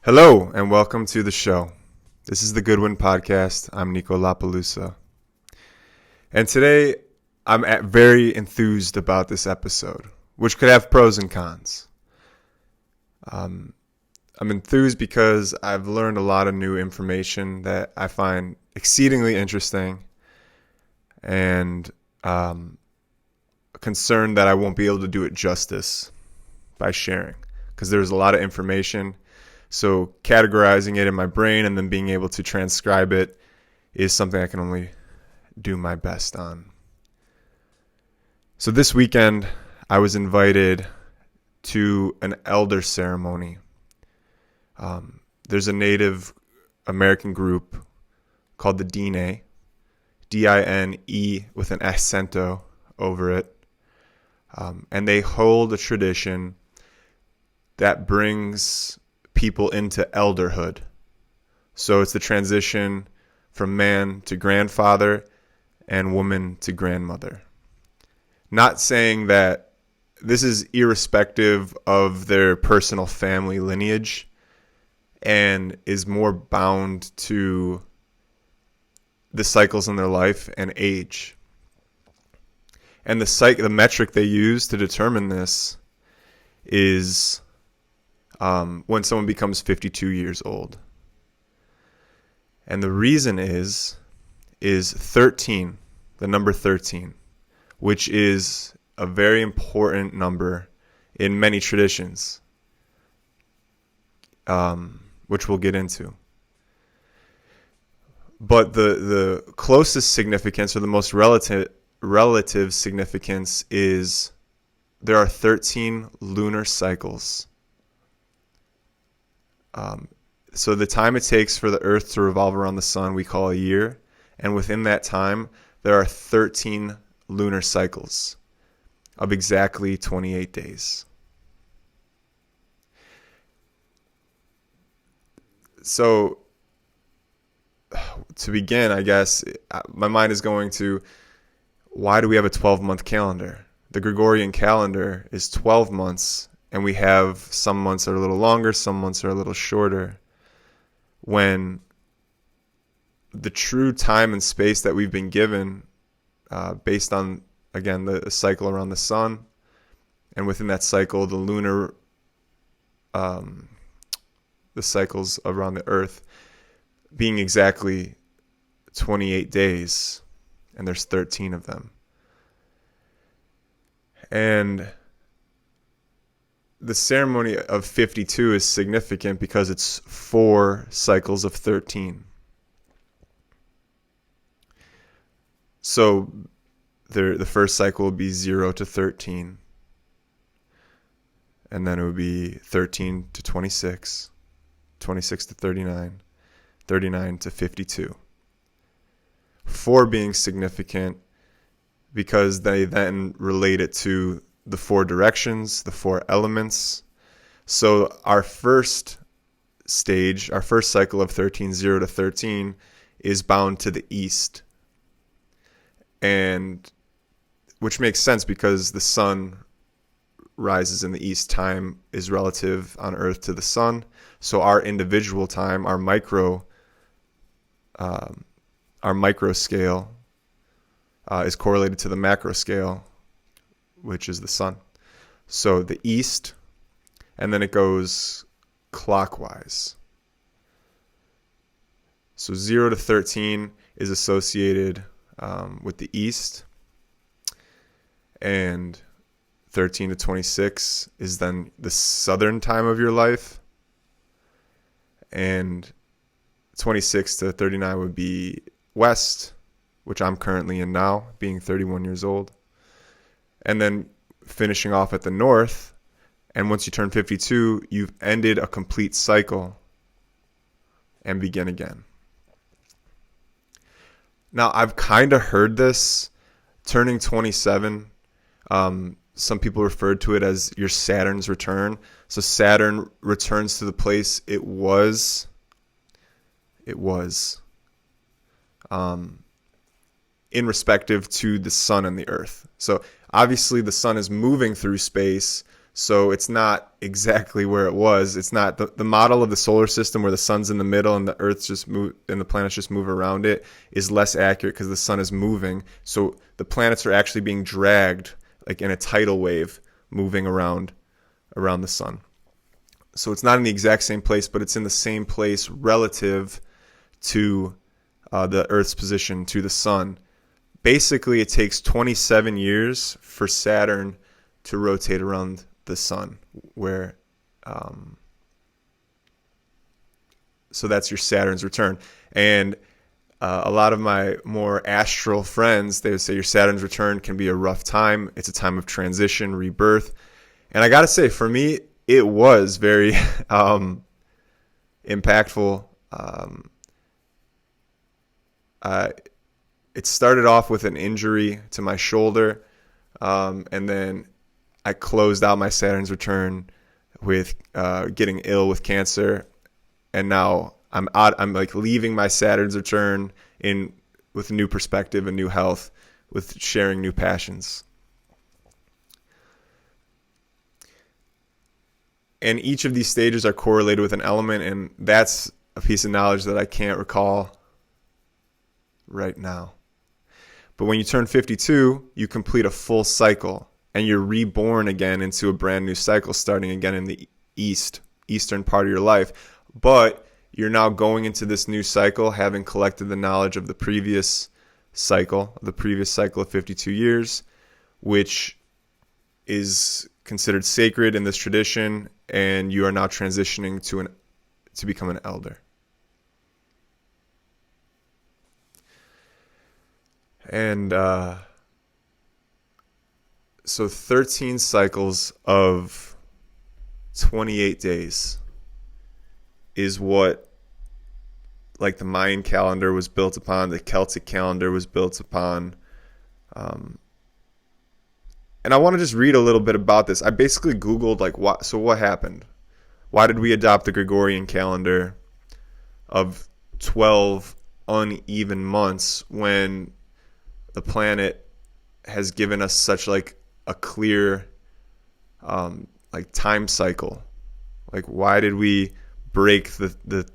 Hello and welcome to the show. This is the Goodwind podcast. I'm Niko. And today I'm very enthused about this episode, which could have pros and cons. I'm enthused because I've learned a lot of new information that I find exceedingly interesting, and concerned that I won't be able to do it justice by sharing, because there's a lot of information. So categorizing it in my brain and then being able to transcribe it is something I can only do my best on. So this weekend, I was invited to an elder ceremony. There's a Native American group called the Dine, D-I-N-E with an accento over it. And they hold a tradition that brings people into elderhood. So it's the transition from man to grandfather and woman to grandmother. Not saying that this is irrespective of their personal family lineage and is more bound to the cycles in their life and age. And the metric they use to determine this is when someone becomes 52 years old. And the reason is 13, the number 13, which is a very important number in many traditions, which we'll get into. But the closest significance, or the most relative significance, is there are 13 lunar cycles. So the time it takes for the Earth to revolve around the sun, we call a year. And within that time, there are 13 lunar cycles of exactly 28 days. So to begin, I guess, my mind is going to, why do we have a 12-month calendar? The Gregorian calendar is 12 months. And we have some months that are a little longer, some months are a little shorter. When the true time and space that we've been given, based on, again, the cycle around the sun, and within that cycle, the lunar, the cycles around the earth, being exactly 28 days, and there's 13 of them. And the ceremony of 52 is significant because it's 4 cycles of 13. So the first cycle will be 0 to 13. And then it would be 13 to 26, 26 to 39, 39 to 52. 4 being significant because they then relate it to the 4 directions, the 4 elements. So our first stage, our first cycle of 13, 0 to 13, is bound to the east. And which makes sense because the sun rises in the east. Time is relative on Earth to the sun. So our individual time, our micro scale is correlated to the macro scale, which is the sun. So the east, and then it goes clockwise. So 0 to 13 is associated with the east, and 13 to 26 is then the southern time of your life, and 26 to 39 would be west, which I'm currently in now, being 31 years old. And then finishing off at the north, and once you turn 52, you've ended a complete cycle and begin again. Now, I've kind of heard this, turning 27. Some people referred to it as your Saturn's return. So Saturn returns to the place it was. In respective to the sun and the earth. So obviously the sun is moving through space, So it's not exactly where it was. It's not the model of the solar system where the sun's in the middle and the earth just move and the planets just move around it is less accurate because the sun is moving. So the planets are actually being dragged like in a tidal wave moving around the sun. So it's not in the exact same place, but it's in the same place relative to the Earth's position to the sun. Basically, it takes 27 years for Saturn to rotate around the sun, where so that's your Saturn's return. And a lot of my more astral friends, they would say your Saturn's return can be a rough time. It's a time of transition, rebirth. And I got to say, for me, it was very impactful. It started off with an injury to my shoulder, and then I closed out my Saturn's return with getting ill with cancer, and now I'm like leaving my Saturn's return with a new perspective, a new health, with sharing new passions. And each of these stages are correlated with an element, and that's a piece of knowledge that I can't recall right now. But when you turn 52, you complete a full cycle, and you're reborn again into a brand new cycle, starting again in the eastern part of your life. But you're now going into this new cycle, having collected the knowledge of the previous cycle of 52 years, which is considered sacred in this tradition, and you are now transitioning to become an elder. And so 13 cycles of 28 days is what, like, the Mayan calendar was built upon, the Celtic calendar was built upon. And I want to just read a little bit about this. I basically Googled, like, what happened? Why did we adopt the Gregorian calendar of 12 uneven months when the planet has given us such, like, a clear like time cycle? Like, why did we break the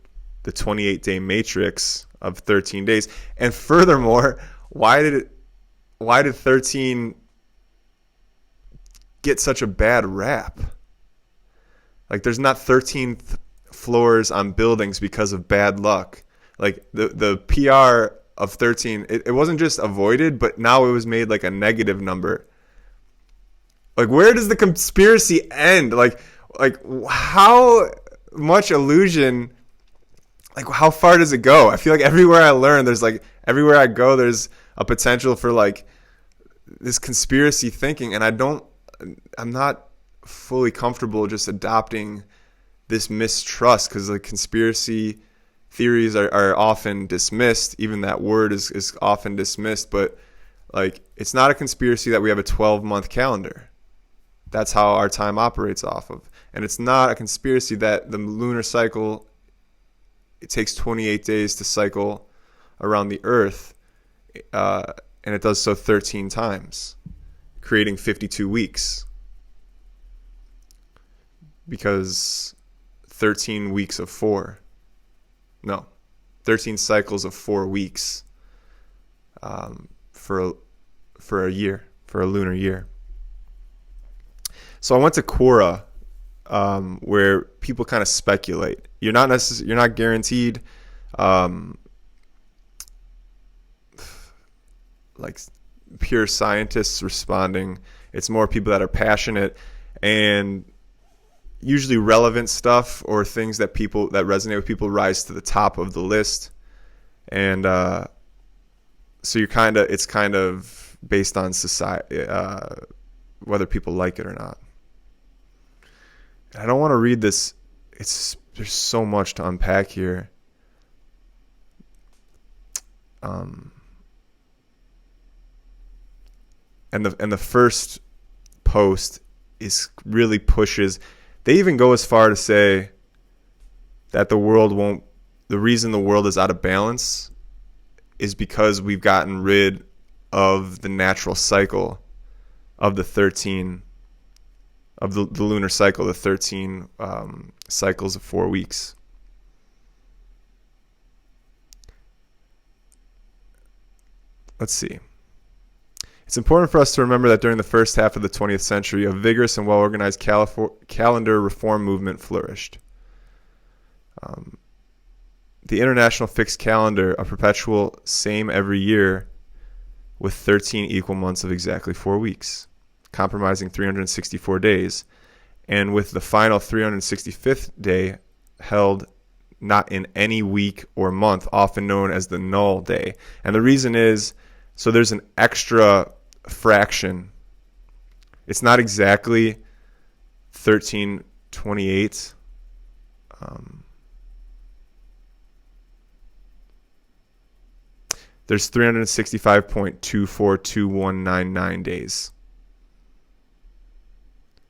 28-day matrix of 13 days? And furthermore, why did 13 get such a bad rap? Like, there's not 13 floors on buildings because of bad luck. Like, the PR of 13, it wasn't just avoided, but now it was made like a negative number. Like, where does the conspiracy end? Like how much illusion, like, how far does it go? I feel like everywhere I learn, everywhere I go, there's a potential for, like, this conspiracy thinking, and I'm not fully comfortable just adopting this mistrust, because the conspiracy theories are often dismissed. Even that word is often dismissed, but, like, it's not a conspiracy that we have a 12-month calendar. That's how our time operates off of. And it's not a conspiracy that the lunar cycle, it takes 28 days to cycle around the Earth, and it does so 13 times, creating 52 weeks. Because 13 weeks of 4. No, 13 cycles of 4 weeks for a year, for a lunar year. So I went to Quora, where people kind of speculate. You're not guaranteed like pure scientists responding. It's more people that are passionate, and usually relevant stuff or things that resonate with people rise to the top of the list. And so it's kind of based on society, whether people like it or not. I don't want to read this. There's so much to unpack here. And the first post really pushes. They even go as far to say that the reason the world is out of balance is because we've gotten rid of the natural cycle of the 13 of the lunar cycle, the 13 cycles of 4 weeks. Let's see. It's important for us to remember that during the first half of the 20th century, a vigorous and well-organized calendar reform movement flourished. The International Fixed Calendar, a perpetual same every year with 13 equal months of exactly 4 weeks, comprising 364 days, and with the final 365th day held not in any week or month, often known as the null day. And the reason is, so there's an extra fraction. It's not exactly 1328. There's 365.242199 days.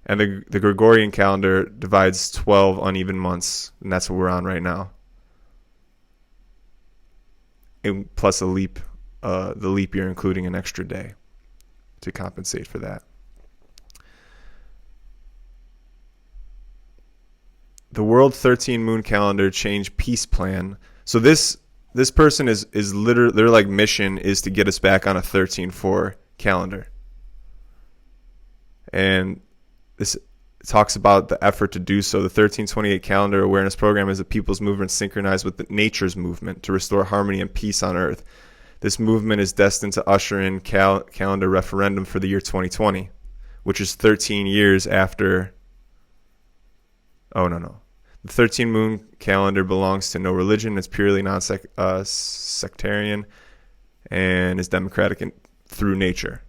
And the Gregorian calendar divides 12 uneven months, and that's what we're on right now. And plus the leap year, including an extra day to compensate for that. The World 13 Moon Calendar Change Peace Plan. So this person is literally, their like mission is to get us back on a 13-4 calendar. And this talks about the effort to do so. The 1328 Calendar Awareness Program is a people's movement synchronized with nature's movement to restore harmony and peace on Earth. This movement is destined to usher in calendar referendum for the year 2020, which is 13 years after... Oh, no. The 13 moon calendar belongs to no religion. It's purely non-sectarian and is democratic through nature.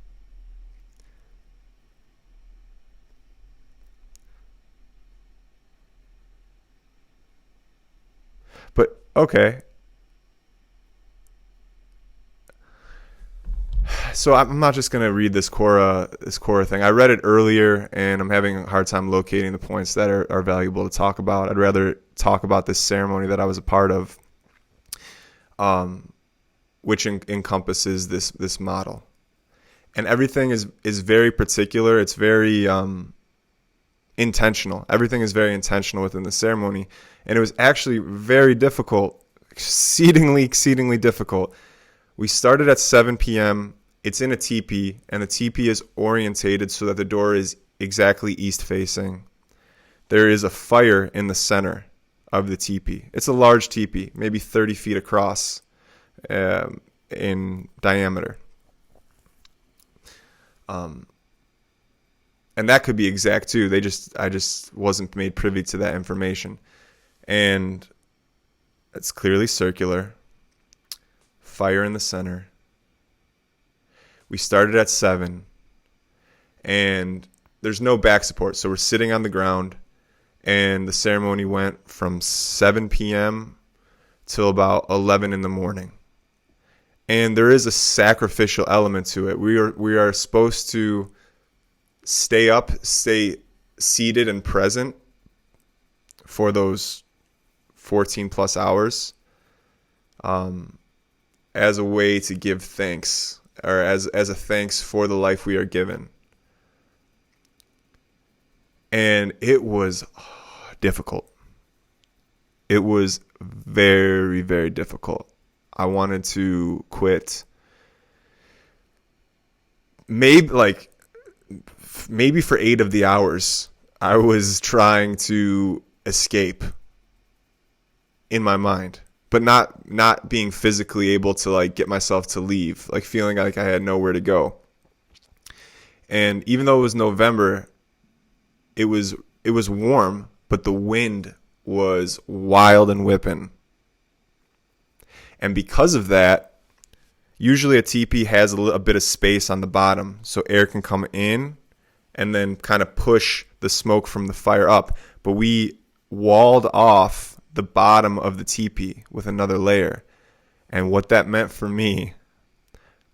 But, okay. So I'm not just going to read this Quora thing. I read it earlier, and I'm having a hard time locating the points that are valuable to talk about. I'd rather talk about this ceremony that I was a part of, which encompasses this model. And everything is very particular. It's very intentional. Everything is very intentional within the ceremony. And it was actually very difficult, exceedingly difficult. We started at 7 p.m. It's in a Tipi, and the Tipi is orientated so that the door is exactly east facing. There is a fire in the center of the Tipi. It's a large Tipi, maybe 30 feet across in diameter. And that could be exact too. I just wasn't made privy to that information. And it's clearly circular. Fire in the center. We started at 7, and there's no back support, so we're sitting on the ground, and the ceremony went from 7 p.m. till about 11 in the morning. And there is a sacrificial element to it. We are supposed to stay seated and present for those 14 plus hours as a way to give thanks, or as a thanks for the life we are given. And it was difficult. It was very, very difficult. I wanted to quit. Maybe for 8 of the hours, I was trying to escape in my mind, but not being physically able to like get myself to leave, like feeling like I had nowhere to go. And even though it was November, it was warm, but the wind was wild and whipping. And because of that, usually a teepee has a bit of space on the bottom so air can come in and then kind of push the smoke from the fire up. But we walled off the bottom of the teepee with another layer. And what that meant for me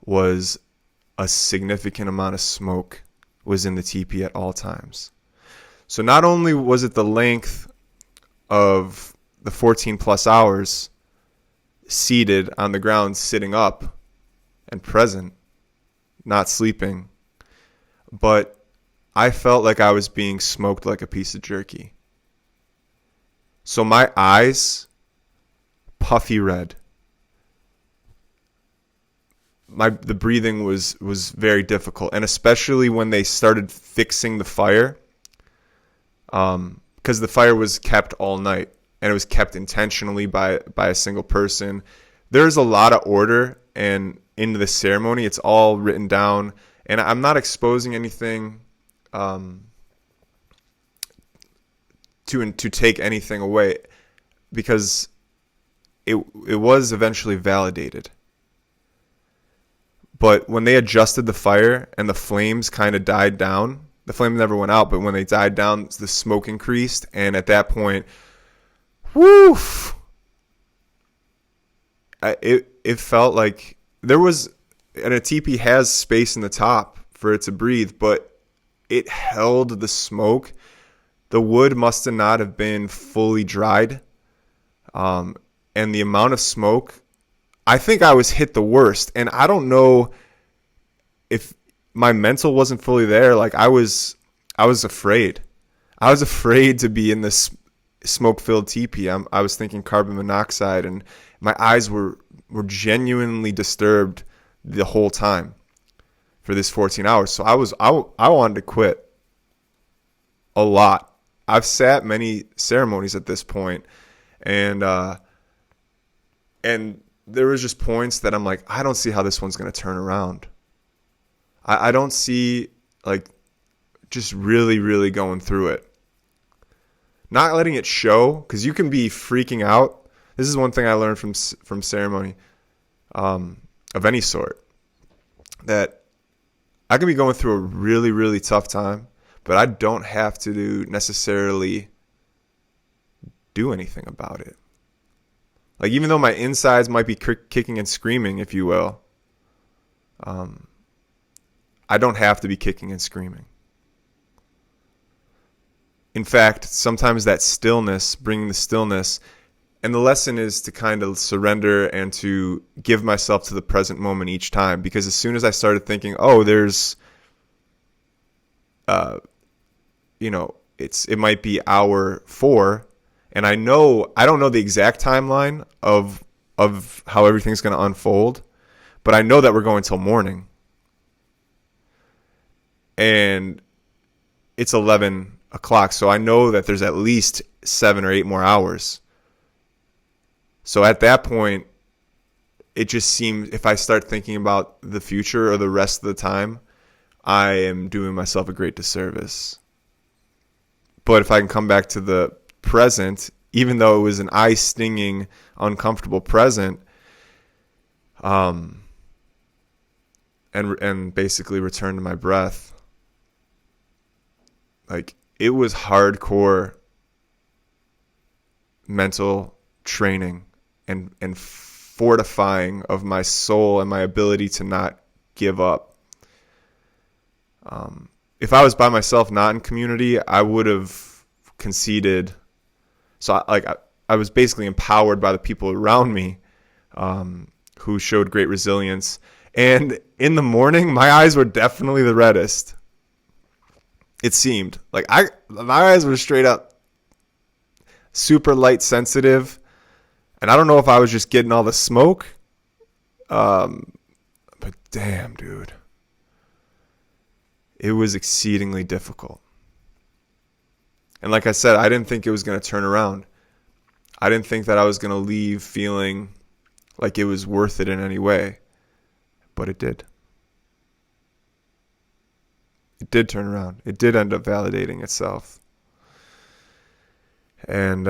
was a significant amount of smoke was in the teepee at all times. So not only was it the length of the 14 plus hours seated on the ground, sitting up and present, not sleeping, but I felt like I was being smoked like a piece of jerky. So my eyes, puffy red. The breathing was very difficult, and especially when they started fixing the fire, because the fire was kept all night, and it was kept intentionally by a single person. There's a lot of order, and into the ceremony, it's all written down, and I'm not exposing anything to take anything away, because it was eventually validated. But when they adjusted the fire and the flames kind of died down, the flames never went out, but when they died down, the smoke increased. And at that point, woof, it felt like there was, and a teepee has space in the top for it to breathe, but it held the smoke. The wood must not have been fully dried. And the amount of smoke, I think I was hit the worst. And I don't know if my mental wasn't fully there. Like I was afraid. I was afraid to be in this smoke-filled teepee. I was thinking carbon monoxide, and my eyes were genuinely disturbed the whole time for this 14 hours. So I wanted to quit a lot. I've sat many ceremonies at this point, and there was just points that I'm like, I don't see how this one's going to turn around. I don't see, like, just really, really going through it. Not letting it show, because you can be freaking out. This is one thing I learned from ceremony of any sort, that I can be going through a really, really tough time, but I don't have to necessarily do anything about it. Like, even though my insides might be kicking and screaming, if you will, I don't have to be kicking and screaming. In fact, sometimes that stillness, bringing the stillness, and the lesson is to kind of surrender and to give myself to the present moment each time. Because as soon as I started thinking, oh, there's, it might be hour 4, and I don't know the exact timeline of how everything's going to unfold, but I know that we're going till morning. And it's 11 o'clock, so I know that there's at least 7 or 8 more hours. So at that point, it just seems, if I start thinking about the future or the rest of the time, I am doing myself a great disservice. But if I can come back to the present, even though it was an eye-stinging, uncomfortable present, and basically return to my breath, like, it was hardcore mental training and fortifying of my soul and my ability to not give up. If I was by myself, not in community, I would have conceded. So I was basically empowered by the people around me, who showed great resilience. And in the morning, my eyes were definitely the reddest. It seemed like my eyes were straight up super light sensitive. And I don't know if I was just getting all the smoke. But damn, dude. It was exceedingly difficult. And like I said, I didn't think it was going to turn around. I didn't think that I was going to leave feeling like it was worth it in any way. But it did. It did turn around. It did end up validating itself. And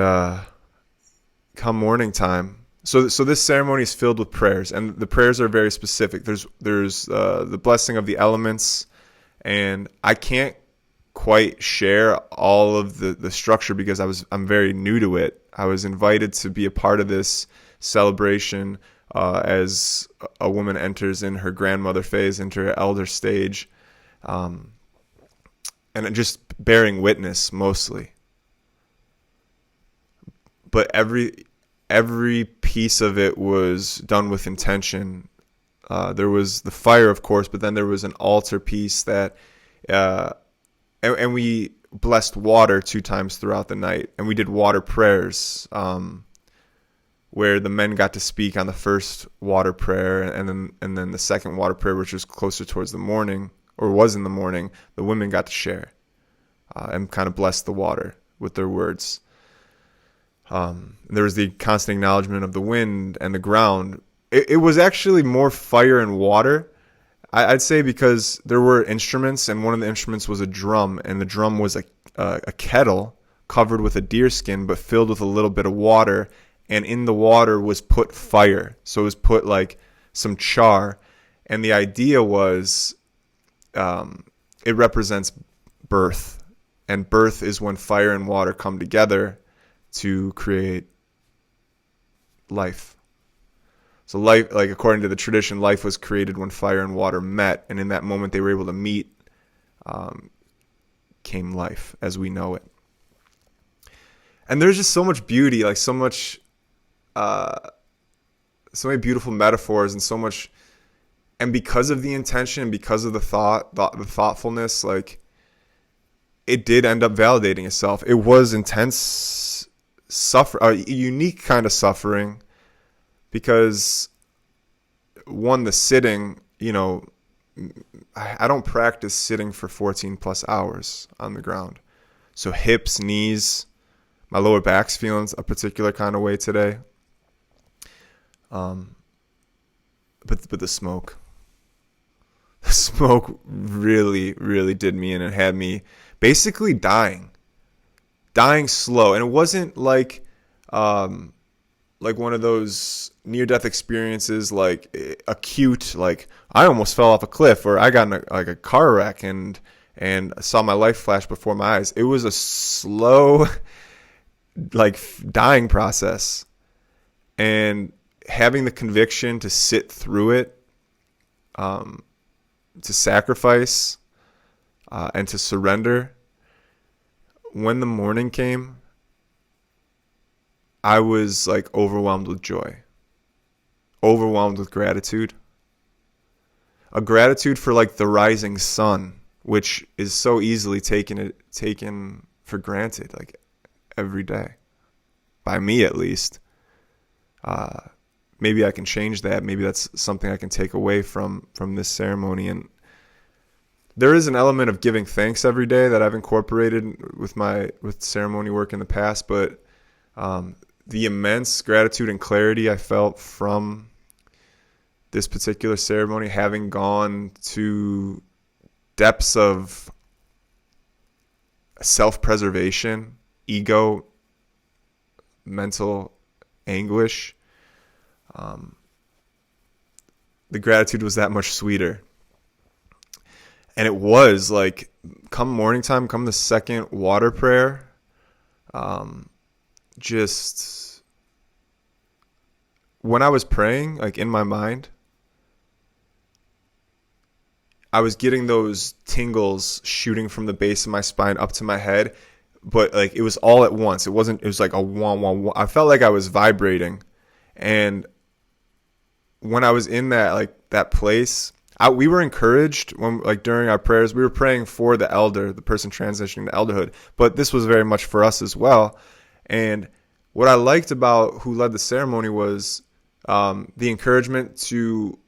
come morning time, so this ceremony is filled with prayers, and the prayers are very specific. There's the blessing of the elements, and I can't quite share all of the structure because I'm very new to it. I was invited to be a part of this celebration as a woman enters in her grandmother phase, into her elder stage. And just bearing witness mostly. But every piece of it was done with intention. There was the fire, of course, but then there was an altar piece that and we blessed water 2 times throughout the night, and we did water prayers, where the men got to speak on the first water prayer, and then the second water prayer, which was closer towards the morning, or was in the morning, the women got to share and kind of bless the water with their words. There was the constant acknowledgement of the wind and the ground. It was actually more fire and water, I'd say, because there were instruments, and one of the instruments was a drum, and the drum was a kettle covered with a deer skin but filled with a little bit of water, and in the water was put fire. So it was put like some char, and the idea was it represents birth, and birth is when fire and water come together to create life. So life, like according to the tradition, life was created when fire and water met, and in that moment they were able to meet, came life as we know it. And there's just so much beauty, like so many beautiful metaphors, and so much, and because of the intention, and because of the thoughtfulness, like it did end up validating itself. It was intense a unique kind of suffering, because one, the sitting, I don't practice sitting for 14 plus hours on the ground. So hips, knees, my lower back's feeling a particular kind of way today. But the smoke really, really did me in, and had me basically dying slow. And it wasn't like one of those near-death experiences, like acute, like I almost fell off a cliff, or I got in a car wreck and saw my life flash before my eyes. It was a slow, like dying process, and having the conviction to sit through it, to sacrifice, and to surrender. When the morning came, I was like overwhelmed with joy, overwhelmed with gratitude. A gratitude for like the rising sun, which is so easily taken for granted, like every day, by me at least. Maybe I can change that. Maybe that's something I can take away from this ceremony. And there is an element of giving thanks every day that I've incorporated with ceremony work in the past, but the immense gratitude and clarity I felt from this particular ceremony, having gone to depths of self-preservation, ego, mental anguish, the gratitude was that much sweeter. And it was like, come morning time, come the second water prayer, just when I was praying, like in my mind, I was getting those tingles shooting from the base of my spine up to my head, but like it was all at once. It was like a wah, wah, wah. I felt like I was vibrating. And when I was in that place, we were encouraged when, like during our prayers, we were praying for the elder, the person transitioning to elderhood, but this was very much for us as well. And what I liked about who led the ceremony was the encouragement to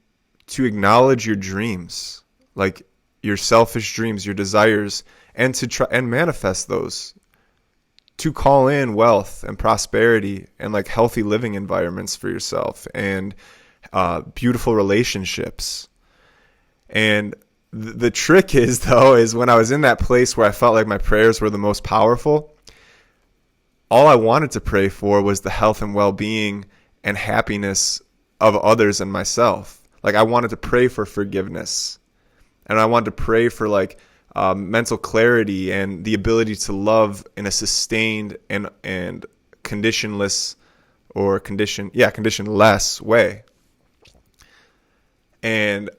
acknowledge your dreams, like your selfish dreams, your desires, and to try and manifest those, to call in wealth and prosperity and like healthy living environments for yourself, and beautiful relationships. And the trick is when I was in that place where I felt like my prayers were the most powerful, all I wanted to pray for was the health and well-being and happiness of others and myself. Like I wanted to pray for forgiveness, and I wanted to pray for like mental clarity and the ability to love in a sustained and conditionless or conditionless way. And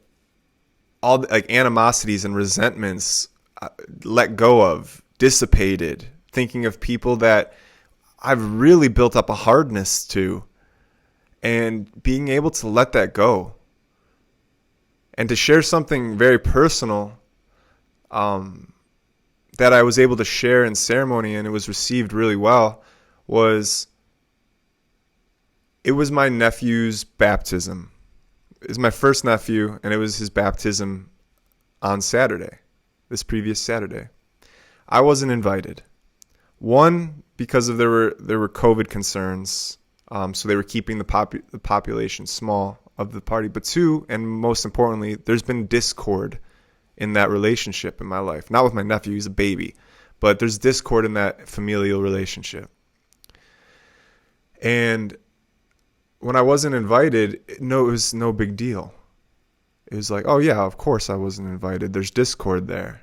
all the, like animosities and resentments let go of, dissipated, thinking of people that I've really built up a hardness to, and being able to let that go. And to share something very personal, that I was able to share in ceremony, and it was received really well, was it was my nephew's baptism. It was my first nephew, and it was his baptism on Saturday, this previous Saturday. I wasn't invited. One, because there were COVID concerns, so they were keeping the population small of the party. But two, and most importantly, there's been discord in that relationship in my life. Not with my nephew, he's a baby, but there's discord in that familial relationship. And when I wasn't invited, it was no big deal. It was like, oh yeah, of course I wasn't invited. There's discord there.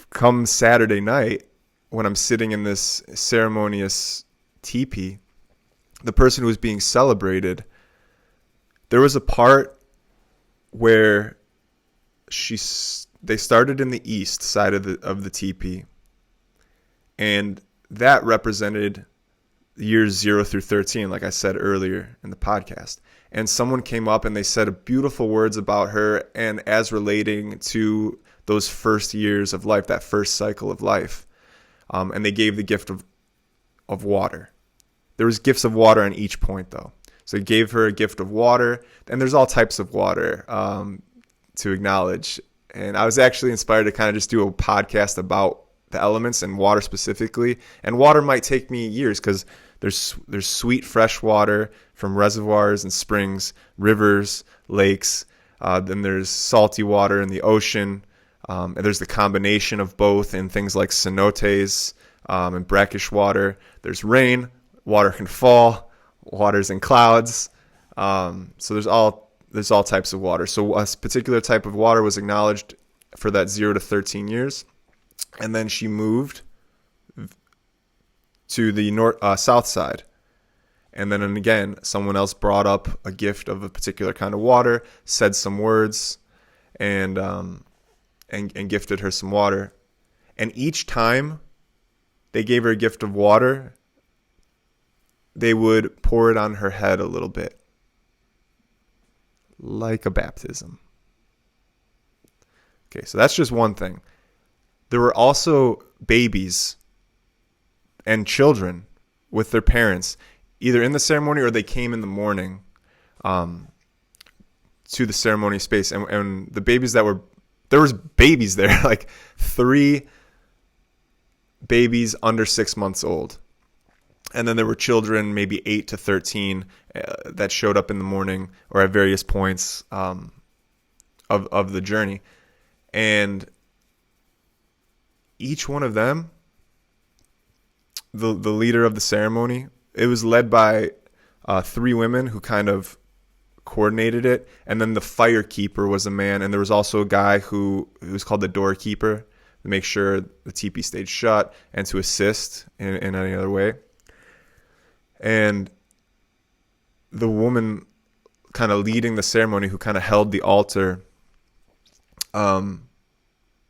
Come Saturday night, when I'm sitting in this ceremonious Tipi, the person who was being celebrated, there was a part where they started in the east side of the Tipi, and that represented years 0 through 13, like I said earlier in the podcast. And someone came up and they said beautiful words about her, and as relating to those first years of life, that first cycle of life. And they gave the gift of water. There was gifts of water on each point, though. So they gave her a gift of water, and there's all types of water to acknowledge. And I was actually inspired to kind of just do a podcast about the elements and water specifically. And water might take me years, because there's sweet fresh water from reservoirs and springs, rivers, lakes. Then there's salty water in the ocean. And there's the combination of both in things like cenotes and brackish water. There's rain. Water can fall. Water's in clouds. So there's all types of water. So a particular type of water was acknowledged for that 0 to 13 years. And then she moved to the south side. And then again, someone else brought up a gift of a particular kind of water, said some words, and gifted her some water. And each time they gave her a gift of water, they would pour it on her head a little bit, like a baptism. Okay, so that's just one thing. There were also babies and children with their parents, either in the ceremony or they came in the morning to the ceremony space. And the babies there was babies there, like 3 babies under 6 months old. And then there were children, maybe 8 to 13, that showed up in the morning or at various points of the journey. And each one of them, the leader of the ceremony, it was led by 3 women who kind of coordinated it. And then the fire keeper was a man. And there was also a guy who was called the doorkeeper to make sure the teepee stayed shut and to assist in any other way. And the woman kind of leading the ceremony, who kind of held the altar,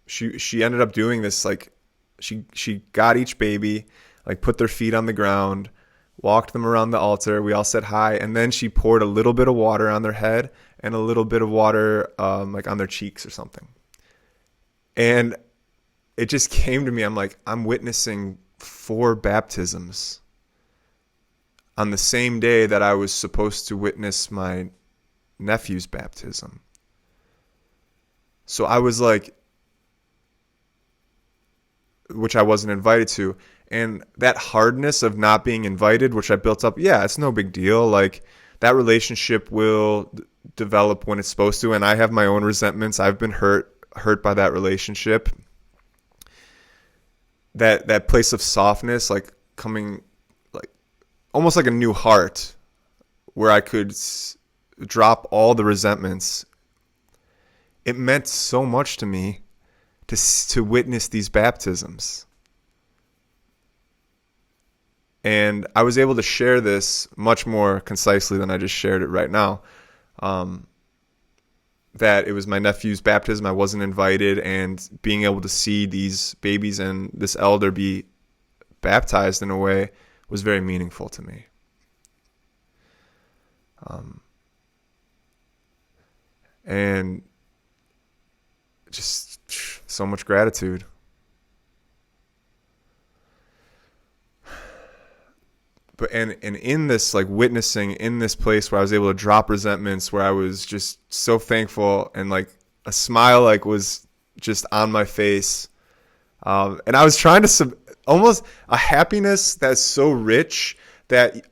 she ended up doing this, like she got each baby, like put their feet on the ground, walked them around the altar. We all said hi, and then she poured a little bit of water on their head and a little bit of water like on their cheeks or something. And it just came to me. I'm like, I'm witnessing 4 baptisms on the same day that I was supposed to witness my nephew's baptism. So I was like, which I wasn't invited to. And that hardness of not being invited, which I built up, yeah, it's no big deal. Like, that relationship will develop when it's supposed to. And I have my own resentments. I've been hurt by that relationship. That place of softness, like coming, like almost like a new heart, where I could drop all the resentments. It meant so much to me to witness these baptisms. And I was able to share this much more concisely than I just shared it right now. That it was my nephew's baptism. I wasn't invited, and being able to see these babies and this elder be baptized in a way was very meaningful to me. And just so much gratitude. But and in this, like, witnessing in this place where I was able to drop resentments, where I was just so thankful, and like a smile like was just on my face, and I was trying to almost a happiness that's so rich that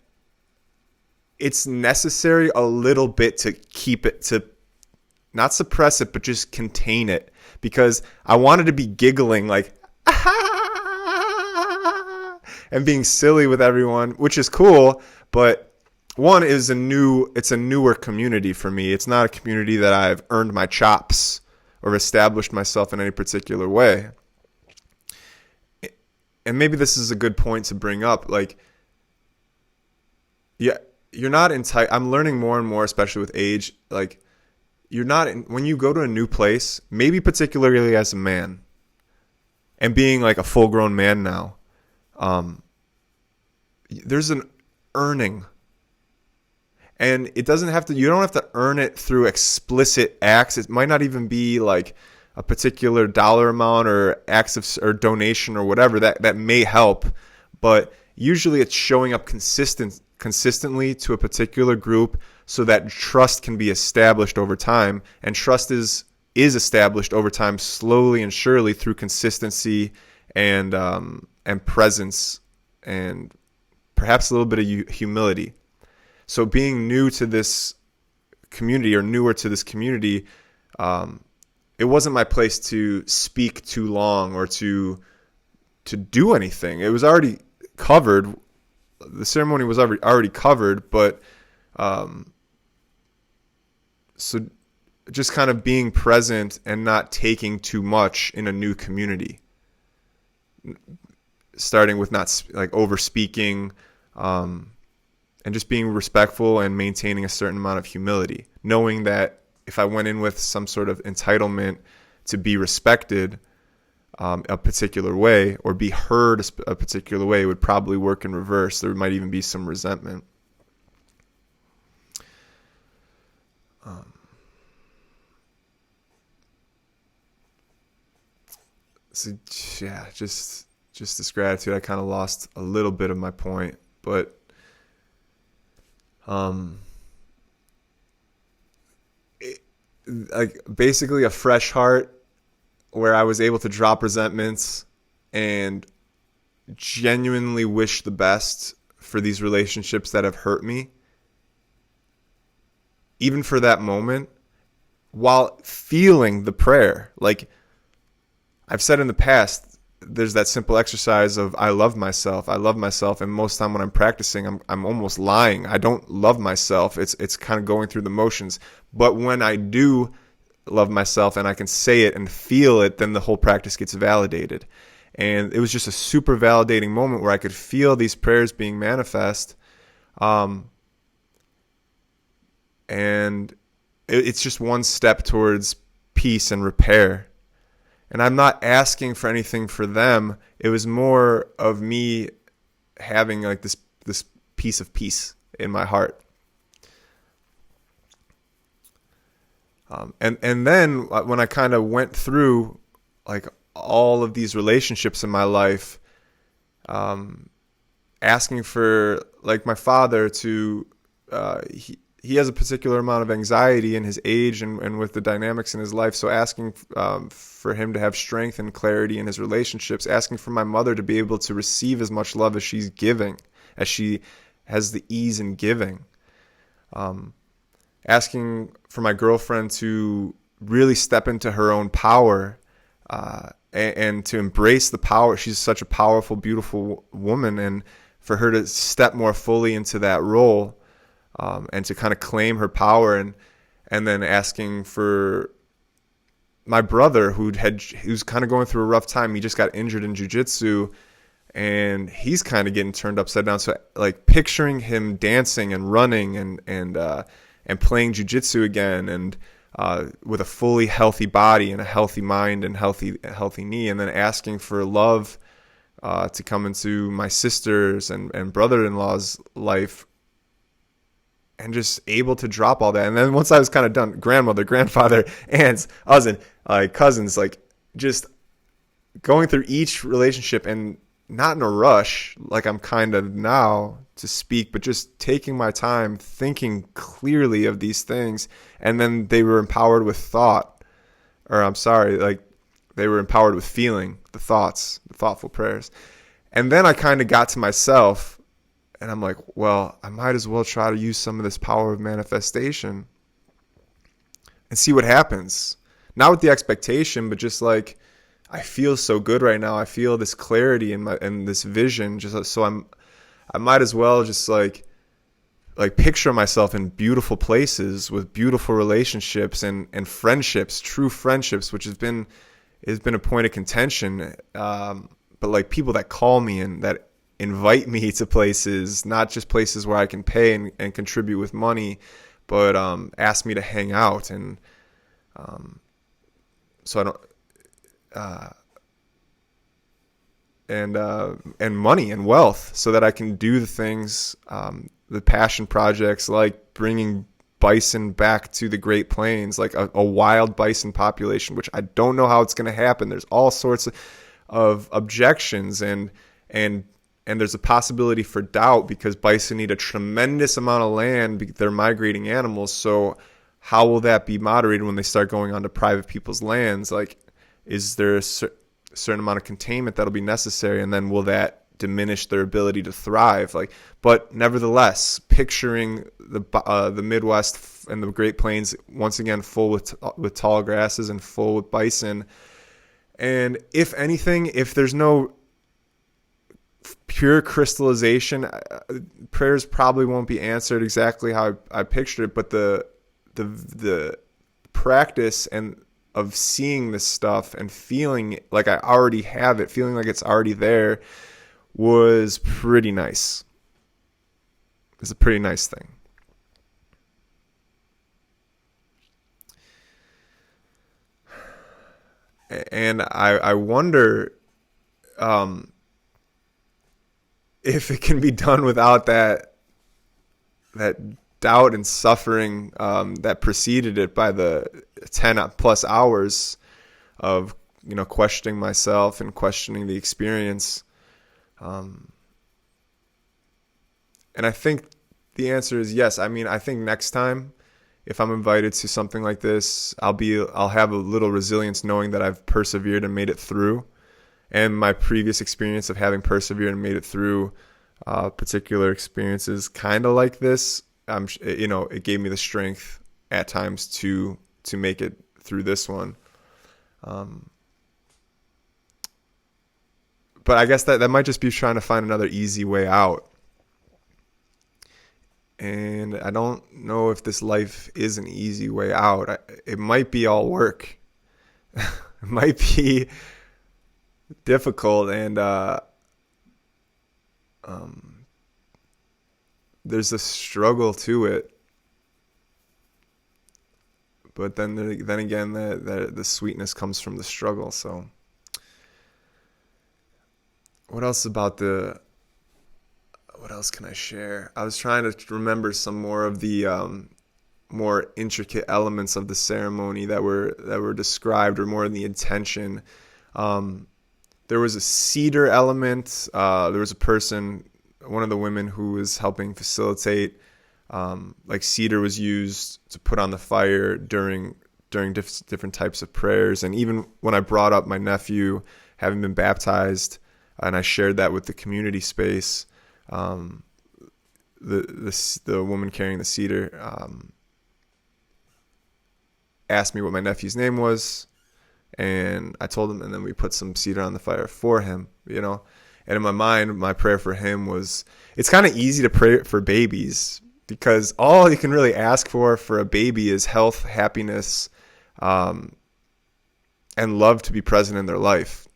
it's necessary a little bit to keep it, to not suppress it, but just contain it, because I wanted to be giggling like and being silly with everyone, which is cool. But one is it's a newer community for me. It's not a community that I've earned my chops or established myself in any particular way. And maybe this is a good point to bring up. Like, yeah, you're not I'm learning more and more, especially with age. Like, when you go to a new place, maybe particularly as a man, and being like a full grown man now, there's an earning, and you don't have to earn it through explicit acts. It might not even be like a particular dollar amount or acts or donation or whatever that may help, but usually it's showing up consistently to a particular group so that trust can be established over time. And trust is established over time, slowly and surely, through consistency and presence, and perhaps a little bit of humility. So being new to this community, or newer to this community, it wasn't my place to speak too long or to do anything. It was already covered. The ceremony was already covered, but so just kind of being present and not taking too much in a new community. Starting with not like over speaking, and just being respectful and maintaining a certain amount of humility, knowing that if I went in with some sort of entitlement to be respected a particular way, or be heard a particular way, it would probably work in reverse. There might even be some resentment. So yeah, just this gratitude. I kind of lost a little bit of my point, but like basically a fresh heart, where I was able to drop resentments and genuinely wish the best for these relationships that have hurt me, even for that moment, while feeling the prayer. Like I've said in the past, there's that simple exercise of I love myself, and most time when I'm practicing, I'm almost lying. I don't love myself. It's kind of going through the motions. But when I do love myself and I can say it and feel it, then the whole practice gets validated. And it was just a super validating moment where I could feel these prayers being manifest. And it's just one step towards peace and repair. And I'm not asking for anything for them. It was more of me having like this piece of peace in my heart. And then when I kind of went through like all of these relationships in my life, asking for, like, my father to, he has a particular amount of anxiety in his age and with the dynamics in his life. So asking for him to have strength and clarity in his relationships, asking for my mother to be able to receive as much love as she's giving, as she has the ease in giving. Asking for my girlfriend to really step into her own power, and to embrace the power. She's such a powerful, beautiful woman, and for her to step more fully into that role, and to kind of claim her power, and then asking for my brother who's kind of going through a rough time. He just got injured in jiu-jitsu, and he's kind of getting turned upside down. So like picturing him dancing and running and playing jiu-jitsu again, and with a fully healthy body and a healthy mind and healthy knee, and then asking for love to come into my sister's and brother-in-law's life, and just able to drop all that. And then once I was kind of done, grandmother, grandfather, aunts, cousins, like just going through each relationship and not in a rush, like I'm kind of now to speak, but just taking my time, thinking clearly of these things. And then they were empowered with thought, or I'm sorry, like they were empowered with feeling, the thoughts, the thoughtful prayers. And then I kind of got to myself and I'm like, well, I might as well try to use some of this power of manifestation and see what happens. Not with the expectation, but just like, I feel so good right now. I feel this clarity in this vision. I might as well just like picture myself in beautiful places with beautiful relationships and friendships, true friendships, which has been a point of contention. But like people that call me and that invite me to places, not just places where I can pay and contribute with money, but ask me to hang out. And so I don't, and money and wealth, so that I can do the things, the passion projects, like bringing bison back to the Great Plains, like a wild bison population, which I don't know how it's going to happen. There's all sorts of objections and there's a possibility for doubt because bison need a tremendous amount of land. They're migrating animals. So how will that be moderated when they start going onto private people's lands? Like, is there a certain amount of containment that'll be necessary? And then will that diminish their ability to thrive? Like, but nevertheless, picturing the Midwest and the Great Plains once again full with tall grasses and full with bison. And if anything, if there's no pure crystallization, prayers probably won't be answered exactly how I pictured it. But the practice and of seeing this stuff and feeling like I already have it, feeling like it's already there, was pretty nice. It's a pretty nice thing. And I wonder if it can be done without that doubt and suffering that preceded it by the 10 plus hours of, questioning myself and questioning the experience. And I think the answer is yes. I mean, I think next time, if I'm invited to something like this, I'll have a little resilience knowing that I've persevered and made it through. And my previous experience of having persevered and made it through particular experiences kind of like this, it gave me the strength at times to make it through this one. But I guess that might just be trying to find another easy way out. And I don't know if this life is an easy way out. It might be all work. It might be difficult, and there's a struggle to it. But then again, the sweetness comes from the struggle. So, what else can I share? I was trying to remember some more of the more intricate elements of the ceremony that were described, or more in the intention. There was a cedar element. There was a person, one of the women who was helping facilitate. Like cedar was used to put on the fire during different types of prayers. And even when I brought up my nephew having been baptized, and I shared that with the community space, the woman carrying the cedar asked me what my nephew's name was, and I told him, and then we put some cedar on the fire for him, And in my mind, my prayer for him was, it's kind of easy to pray for babies, because all you can really ask for a baby is health, happiness, and love to be present in their life.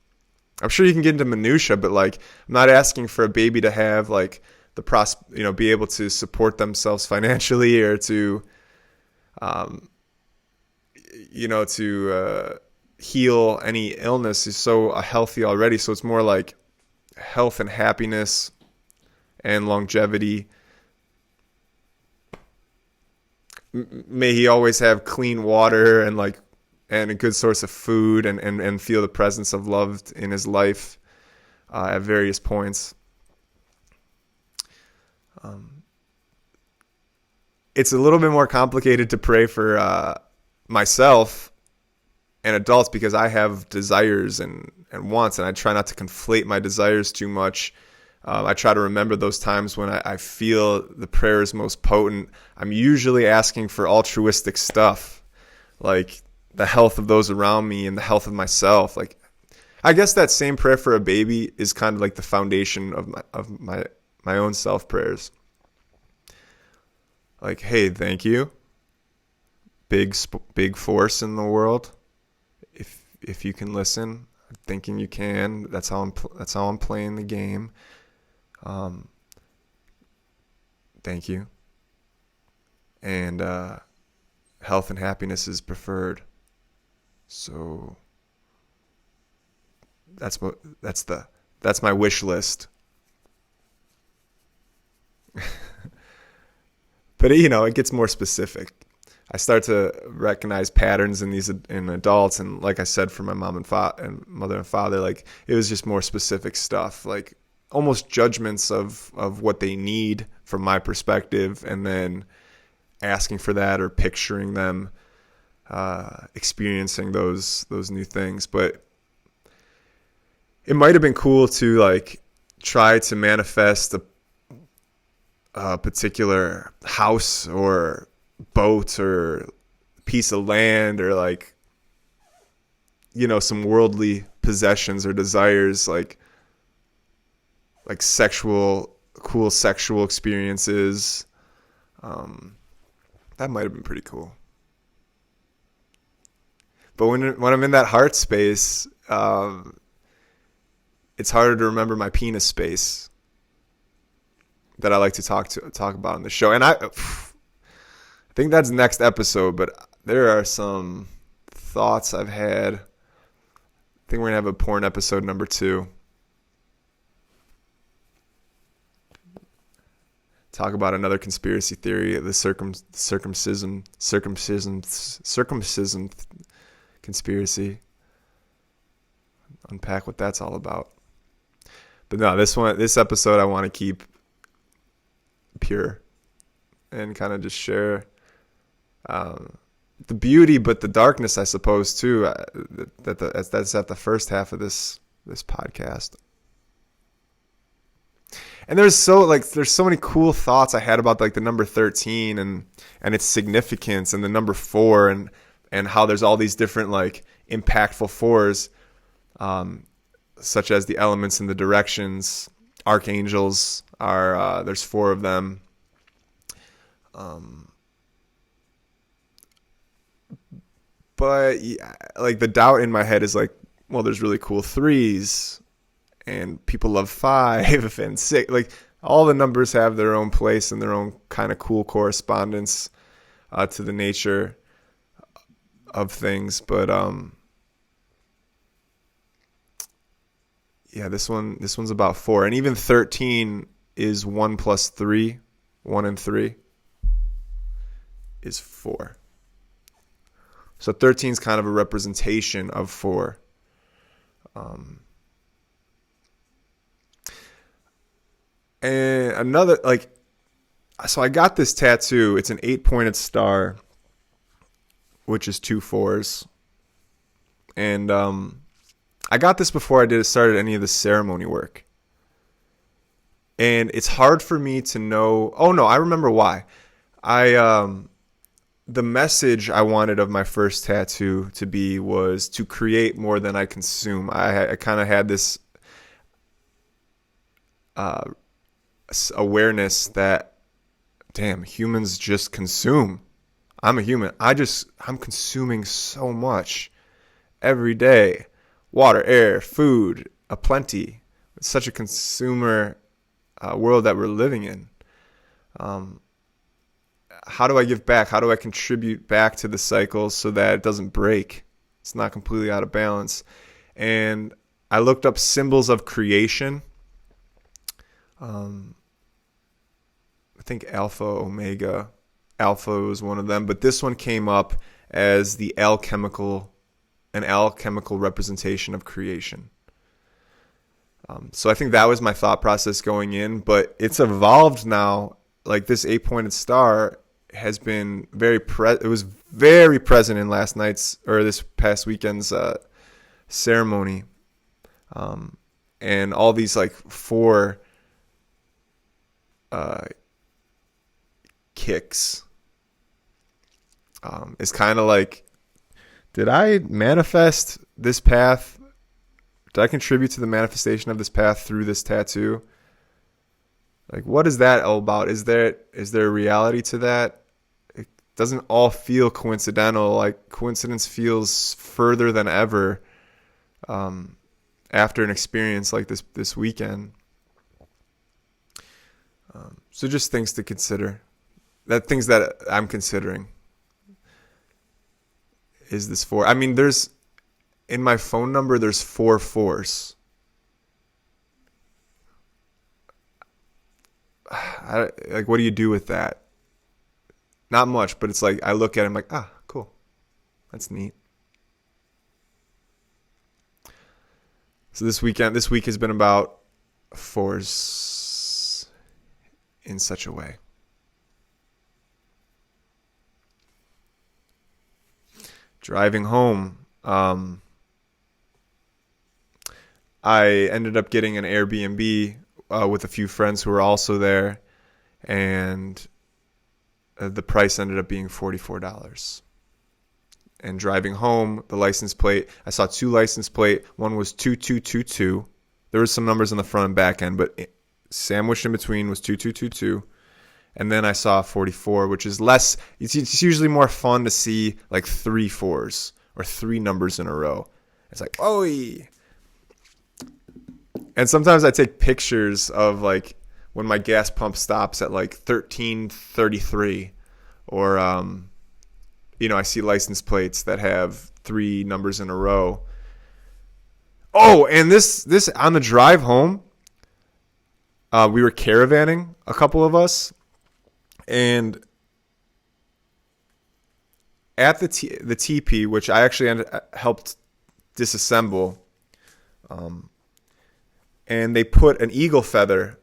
I'm sure you can get into minutia, but like, I'm not asking for a baby to have like be able to support themselves financially, or to, to heal any illness. Is so healthy already. So it's more like health and happiness and longevity. may he always have clean water and a good source of food, and feel the presence of love in his life at various points. It's a little bit more complicated to pray for myself and adults because I have desires and wants, and I try not to conflate my desires too much. I try to remember those times when I feel the prayer is most potent. I'm usually asking for altruistic stuff, like the health of those around me and the health of myself. Like, I guess that same prayer for a baby is kind of like the foundation of my own self prayers. Like, hey, thank you, big force in the world. If you can listen, I'm thinking you can. That's how I'm playing the game. Thank you. And health and happiness is preferred. So that's my wish list. But it gets more specific. I start to recognize patterns in adults, and like I said, for my mother and father, like it was just more specific stuff, like almost judgments of what they need from my perspective, and then asking for that or picturing them experiencing those new things. But it might have been cool to like try to manifest a particular house or boat or piece of land, or like some worldly possessions or desires, like cool sexual experiences. That might have been pretty cool. But when I'm in that heart space, it's harder to remember my penis space that I like to talk about on the show. And I think that's next episode, but there are some thoughts I've had. I think we're going to have a porn episode number 2. Talk about another conspiracy theory, the circumcision conspiracy. Unpack what that's all about. But no, this episode I want to keep pure and kind of just share the beauty, but the darkness, I suppose, too. That's at the first half of this podcast. And there's so many cool thoughts I had about like the number 13 and its significance, and the number 4 and how there's all these different like impactful 4s, such as the elements and the directions. Archangels are there's 4 of them. But yeah, like the doubt in my head is like, well, there's really cool 3s, and people love 5 and 6. Like all the numbers have their own place and their own kind of cool correspondence to the nature of things. But yeah, this one's about 4, and even 13 is 1 plus 3. 1 and 3 is 4. So 13 is kind of a representation of 4. And another, so I got this tattoo. It's an 8-pointed star, which is 2 4s. And I got this before I started any of the ceremony work. And it's hard for me to know. Oh no, I remember why. The message I wanted of my first tattoo to be was to create more than I consume. I kind of had this awareness that, damn, humans just consume. I'm a human. I'm consuming so much every day. Water, air, food, aplenty. It's such a consumer world that we're living in. How do I give back? How do I contribute back to the cycle so that it doesn't break? It's not completely out of balance. And I looked up symbols of creation. I think Alpha, Omega. alpha was one of them, but this one came up as an alchemical representation of creation. So I think that was my thought process going in, but it's evolved now. Like this 8-pointed star has been it was very present in this past weekend's ceremony. And all these like 4 kicks is kind of like, did I manifest this path? Did I contribute to the manifestation of this path through this tattoo? Like, what is that all about? Is there a reality to that? It doesn't all feel coincidental. Like, coincidence feels further than ever after an experience like this weekend. So just things to consider. Things that I'm considering. Is this 4? I mean, in my phone number, there's 4 4s. Like, what do you do with that? Not much, but it's like, I look at it, I'm like, cool. That's neat. So this week has been about 4s in such a way. Driving home, I ended up getting an Airbnb with a few friends who were also there, and the price ended up being $44. And driving home, the license plate, I saw 2 license plate. One was 2222. There was some numbers on the front and back end, but sandwiched in between was 2222. And then I saw 44, which is less. It's usually more fun to see like 3 4s or 3 numbers in a row. It's like, oh. And sometimes I take pictures of like when my gas pump stops at like 1333, or I see license plates that have 3 numbers in a row. Oh, and this on the drive home, we were caravanning, a couple of us. And at the Tipi, which I actually helped disassemble, and they put an eagle feather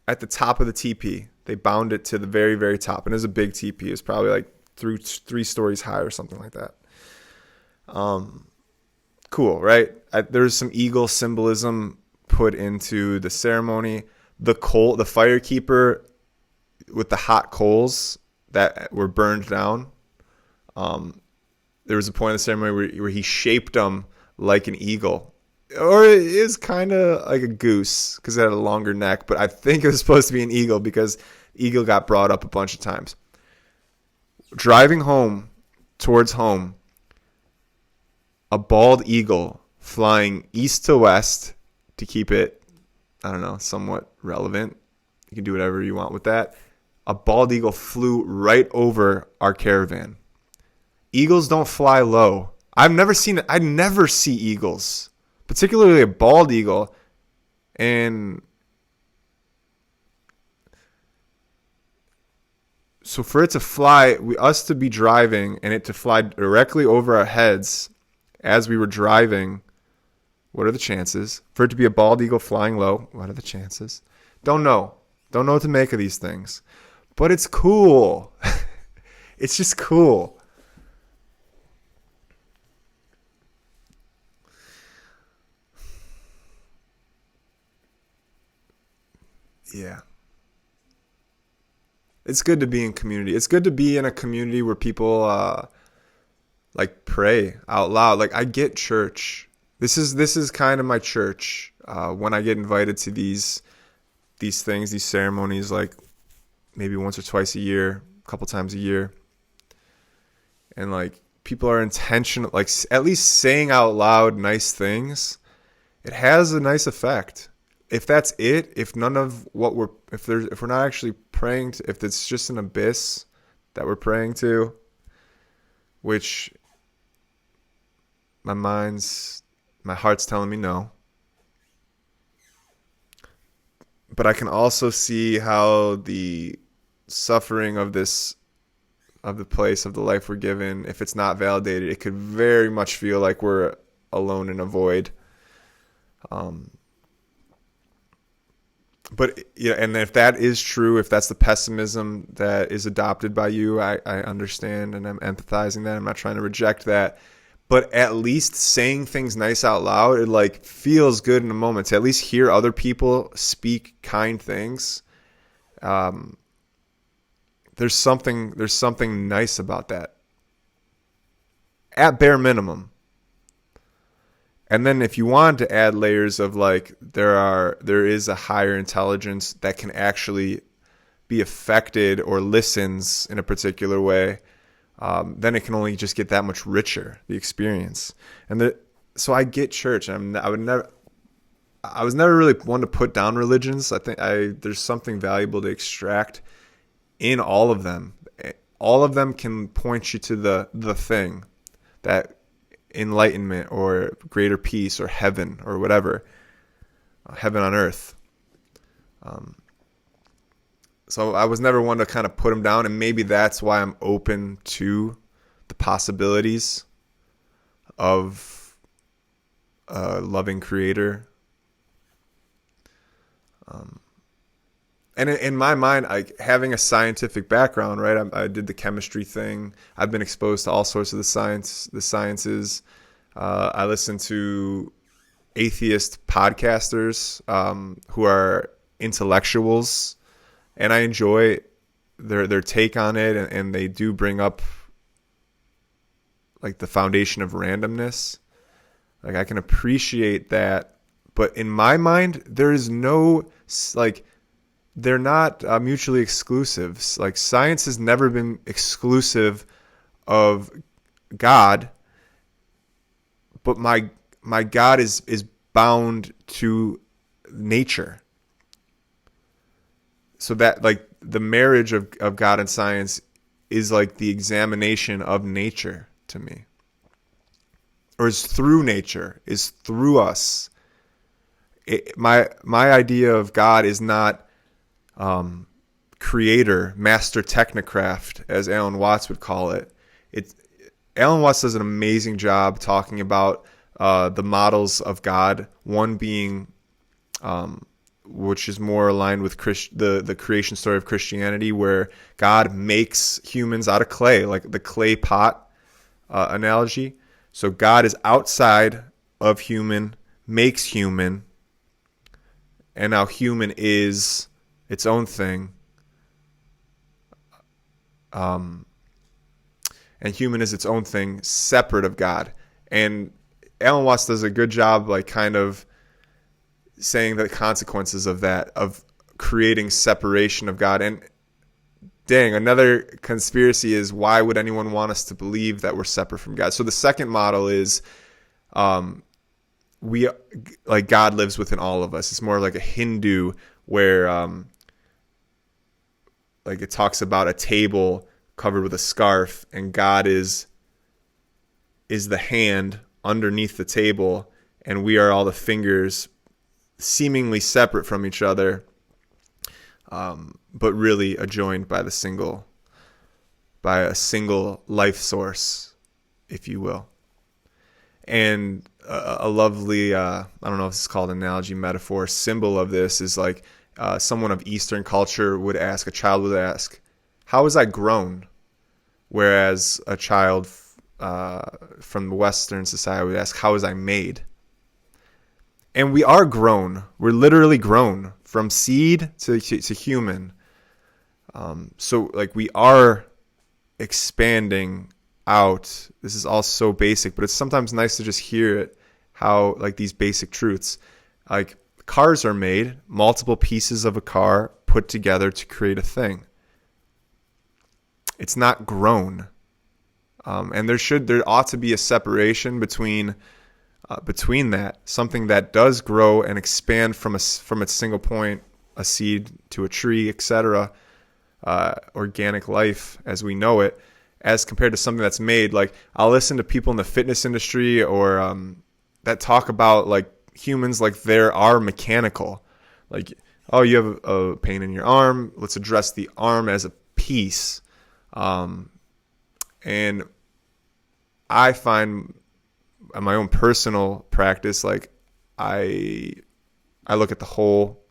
at the top of the teepee. They bound it to the very, very top. And it was a big teepee. It was probably like 3 stories high or something like that. Cool, right? There's some eagle symbolism put into the ceremony. The fire keeper with the hot coals that were burned down. There was a point in the ceremony where he shaped them like an eagle. Or it is kind of like a goose because it had a longer neck. But I think it was supposed to be an eagle because eagle got brought up a bunch of times. Driving towards home, a bald eagle flying east to west to keep it, somewhat relevant. You can do whatever you want with that. A bald eagle flew right over our caravan. Eagles don't fly low. I never see eagles, particularly a bald eagle. And so for it to fly, us to be driving and it to fly directly over our heads as we were driving, what are the chances? For it to be a bald eagle flying low, what are the chances? Don't know. Don't know what to make of these things. But it's cool. It's just cool. Yeah. It's good to be in community. It's good to be in a community where people pray out loud. Like, I get church. This is kind of my church. When I get invited to these things, these ceremonies, like maybe once or twice a year, a couple times a year. And like people are intentional, like at least saying out loud nice things. It has a nice effect. If that's it, if none of what if we're not actually praying to, if it's just an abyss that we're praying to, which my heart's telling me no. But I can also see how the suffering of this of the place, of the life we're given, if it's not validated, it could very much feel like we're alone in a void. But yeah, and if that is true, if that's the pessimism that is adopted by you, I understand, and I'm empathizing that. I'm not trying to reject that. But at least saying things nice out loud, it like feels good in a moment to at least hear other people speak kind things. There's something nice about that, at bare minimum. And then if you want to add layers of like there is a higher intelligence that can actually be affected or listens in a particular way, then it can only just get that much richer, the experience. And so I get church. I was never really one to put down religions. I think there's something valuable to extract in all of them. All of them can point you to the thing, that enlightenment or greater peace or heaven or whatever, heaven on earth. So I was never one to kind of put them down, and maybe that's why I'm open to the possibilities of a loving creator. And in my mind, having a scientific background, right? I did the chemistry thing. I've been exposed to all sorts of the sciences. I listen to atheist podcasters who are intellectuals, and I enjoy their take on it. And they do bring up like the foundation of randomness. Like I can appreciate that, but in my mind, there is no like. They're not mutually exclusive. Like science has never been exclusive of God, but my God is bound to nature. So that like the marriage of God and science is like the examination of nature to me. Or is through nature, is through us. My idea of God is not creator, master technocraft, as Alan Watts would call it. Alan Watts does an amazing job talking about the models of God. One being, which is more aligned with the creation story of Christianity, where God makes humans out of clay, like the clay pot analogy. So God is outside of human, makes human, and now human is its own thing. And human is its own thing, separate of God. And Alan Watts does a good job, like kind of saying the consequences of that, of creating separation of God. And dang, another conspiracy is, why would anyone want us to believe that we're separate from God? So the second model is, we like God lives within all of us. It's more like a Hindu where, like it talks about a table covered with a scarf, and God is the hand underneath the table, and we are all the fingers, seemingly separate from each other, but really adjoined by a single life source, if you will. And a lovely, I don't know if it's called analogy, metaphor, symbol of this is like, someone of Eastern culture a child would ask, how was I grown? Whereas a child from the Western society would ask, how was I made? And we are grown. We're literally grown from seed to human. So like we are expanding out. This is all so basic, but it's sometimes nice to just hear it, how like these basic truths. Like cars are made, multiple pieces of a car put together to create a thing. It's not grown. And there ought to be a separation between that, something that does grow and expand from its single point, a seed to a tree, etc., organic life as we know it, as compared to something that's made. Like I'll listen to people in the fitness industry or that talk about like humans like they are mechanical. Like, oh, you have a pain in your arm, let's address the arm as a piece. And I find in my own personal practice, like I look at the whole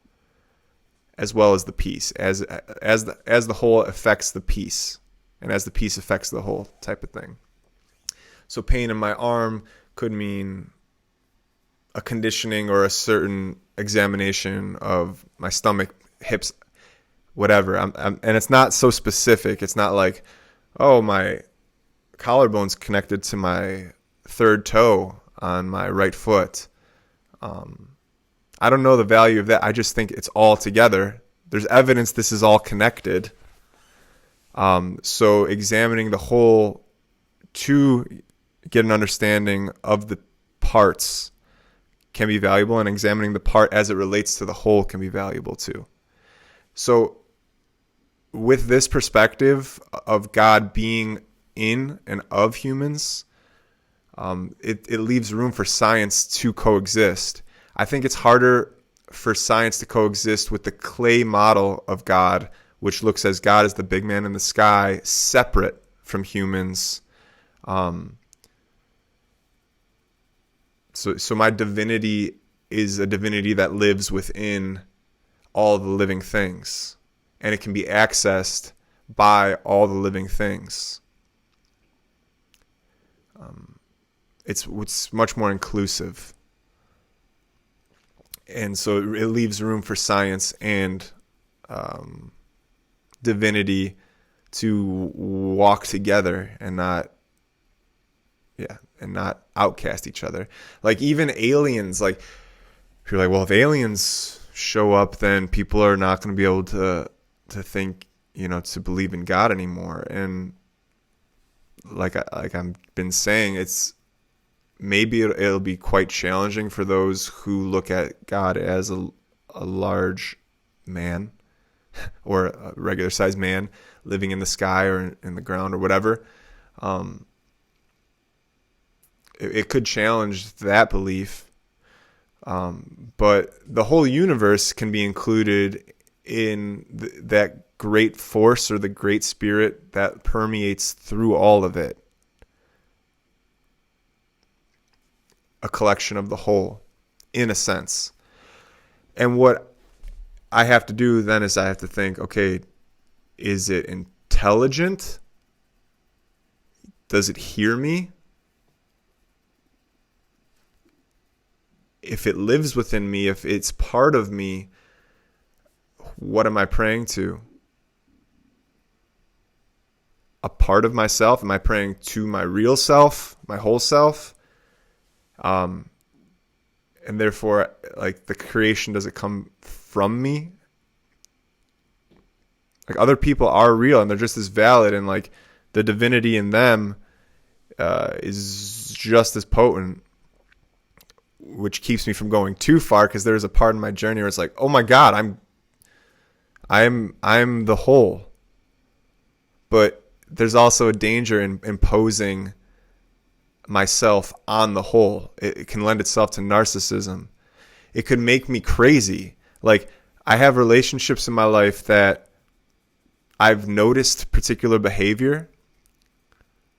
as well as the piece, as the whole affects the piece, and as the piece affects the whole type of thing. So pain in my arm could mean a conditioning or a certain examination of my stomach, hips, whatever. And it's not so specific. It's not like, oh, my collarbone's connected to my third toe on my right foot. I don't know the value of that. I just think it's all together. There's evidence this is all connected. So examining the whole to get an understanding of the parts can be valuable, and examining the part as it relates to the whole can be valuable too. So with this perspective of God being in and of humans, it leaves room for science to coexist. I think it's harder for science to coexist with the clay model of God, which looks as God as the big man in the sky, separate from humans. So my divinity is a divinity that lives within all the living things, and it can be accessed by all the living things. It's much more inclusive. And so it leaves room for science and divinity to walk together and not outcast each other. Like even aliens, like if you're like, well, if aliens show up, then people are not going to be able to think, to believe in God anymore. And like I've been saying, it's maybe it'll be quite challenging for those who look at God as a large man or a regular sized man living in the sky or in the ground or whatever. It could challenge that belief. But the whole universe can be included in that great force or the great spirit that permeates through all of it. A collection of the whole, in a sense. And what I have to do then is I have to think, okay, is it intelligent? Does it hear me? If it lives within me, if it's part of me, what am I praying to? A part of myself? Am I praying to my real self, my whole self? And therefore, like, the creation, does it come from me? Like, other people are real and they're just as valid, and like the divinity in them is just as potent, which keeps me from going too far, because there's a part in my journey where it's like, oh my God, I'm the whole. But there's also a danger in imposing myself on the whole. It can lend itself to narcissism. It could make me crazy. Like, I have relationships in my life that I've noticed particular behavior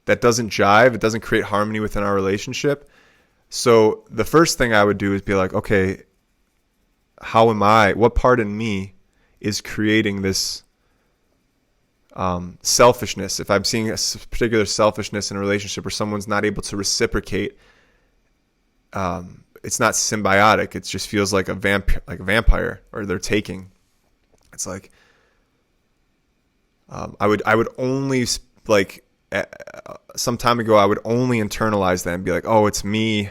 that doesn't jive. It doesn't create harmony within our relationship. So the first thing I would do is be like, okay, what part in me is creating this selfishness? If I'm seeing a particular selfishness in a relationship where someone's not able to reciprocate, it's not symbiotic. It just feels like a vampire, or they're taking. It's like, I would only, like, some time ago, I would only internalize that and be like, oh, it's me.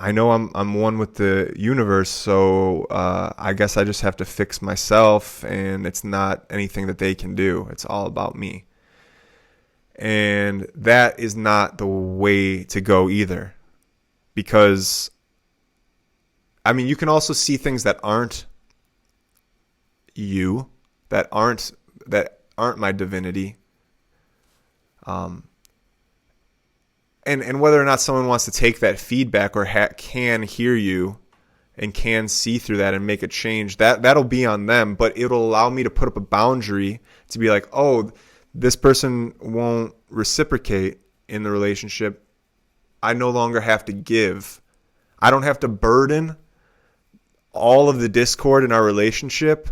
I know I'm one with the universe, so I guess I just have to fix myself, and it's not anything that they can do. It's all about me. And that is not the way to go either. Because, I mean, you can also see things that aren't you, that aren't my divinity. And whether or not someone wants to take that feedback or can hear you and can see through that and make a change, that'll be on them. But it'll allow me to put up a boundary to be like, oh, this person won't reciprocate in the relationship, I no longer have to give. I don't have to burden all of the discord in our relationship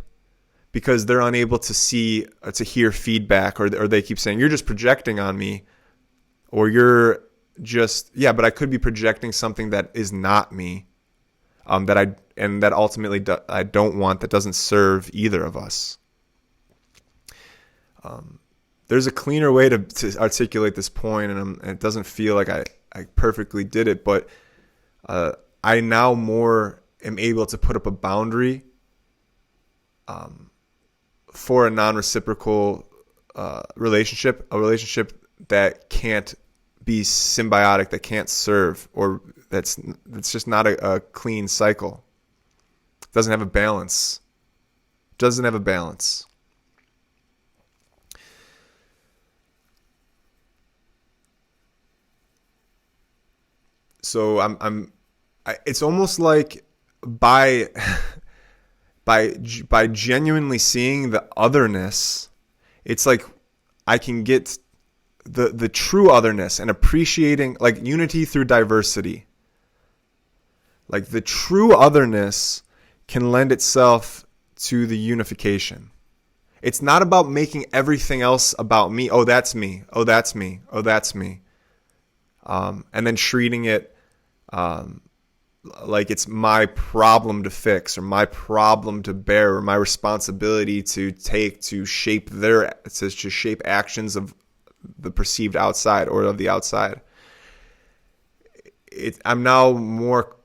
because they're unable to hear feedback, or they keep saying, you're just projecting on me, or you're just, yeah, but I could be projecting something that is not me, that ultimately I don't want, that doesn't serve either of us. There's a cleaner way to articulate this point, and it doesn't feel like I perfectly did it, but I now more am able to put up a boundary for a non-reciprocal relationship, a relationship that can't be symbiotic, that can't serve, or that's just not a clean cycle. It doesn't have a balance. So it's almost like by genuinely seeing the otherness, it's like I can get the true otherness and appreciating, like, unity through diversity. Like, the true otherness can lend itself to the unification. It's not about making everything else about me. Oh, that's me. Oh, that's me. Oh, that's me. And then treating it like it's my problem to fix, or my problem to bear, or my responsibility to take to shape actions of the perceived outside, or of the outside. I'm now more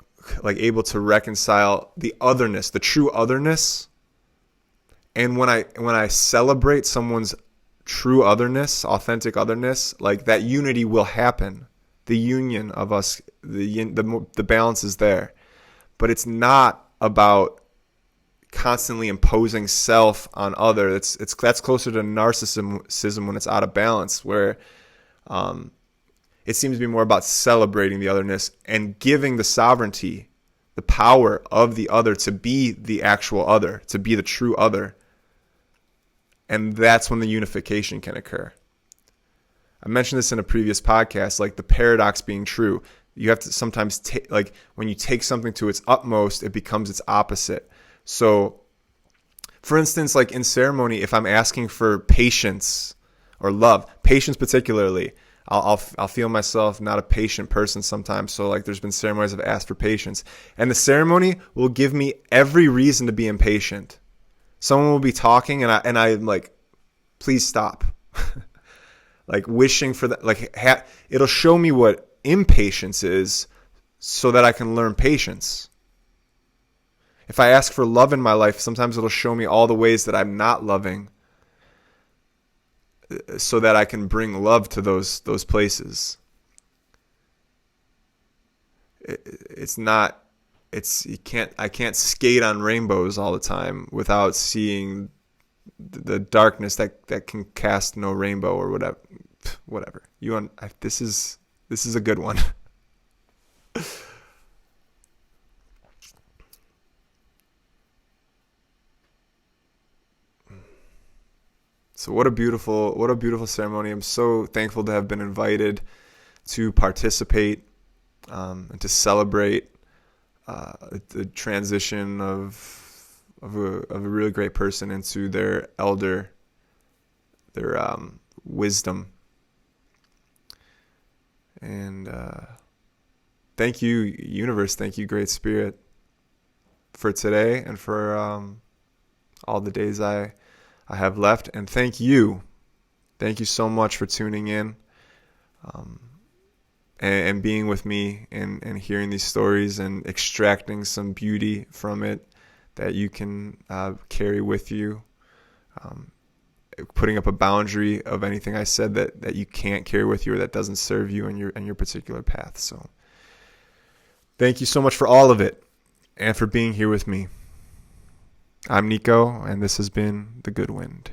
like able to reconcile the otherness, the true otherness. And when I celebrate someone's true otherness, authentic otherness, like, that unity will happen. The union of us, the balance is there. But it's not about constantly imposing self on other. That's closer to narcissism when it's out of balance, where it seems to be more about celebrating the otherness and giving the sovereignty, the power of the other to be the actual other, to be the true other. And that's when the unification can occur. I mentioned this in a previous podcast, like the paradox being true. You have to sometimes like, when you take something to its utmost, it becomes its opposite. So, for instance, like in ceremony, if I'm asking for patience or love, patience particularly, I'll feel myself not a patient person sometimes. So, like, there's been ceremonies I've asked for patience, and the ceremony will give me every reason to be impatient. Someone will be talking, and I'm like, please stop. Like, wishing for that, like, it'll show me what impatience is so that I can learn patience. If I ask for love in my life, sometimes it'll show me all the ways that I'm not loving so that I can bring love to those places. I can't skate on rainbows all the time without seeing the darkness that can cast no rainbow, or whatever. This is a good one. So what a beautiful ceremony. I'm so thankful to have been invited to participate and to celebrate the transition of a really great person into their wisdom. And thank you, universe. Thank you, Great Spirit, for today and for all the days I have left. And thank you so much for tuning in and being with me and hearing these stories and extracting some beauty from it that you can carry with you. Putting up a boundary of anything I said that you can't carry with you, or that doesn't serve you in your particular path. So thank you so much for all of it and for being here with me. I'm Niko, and this has been The Goodwind.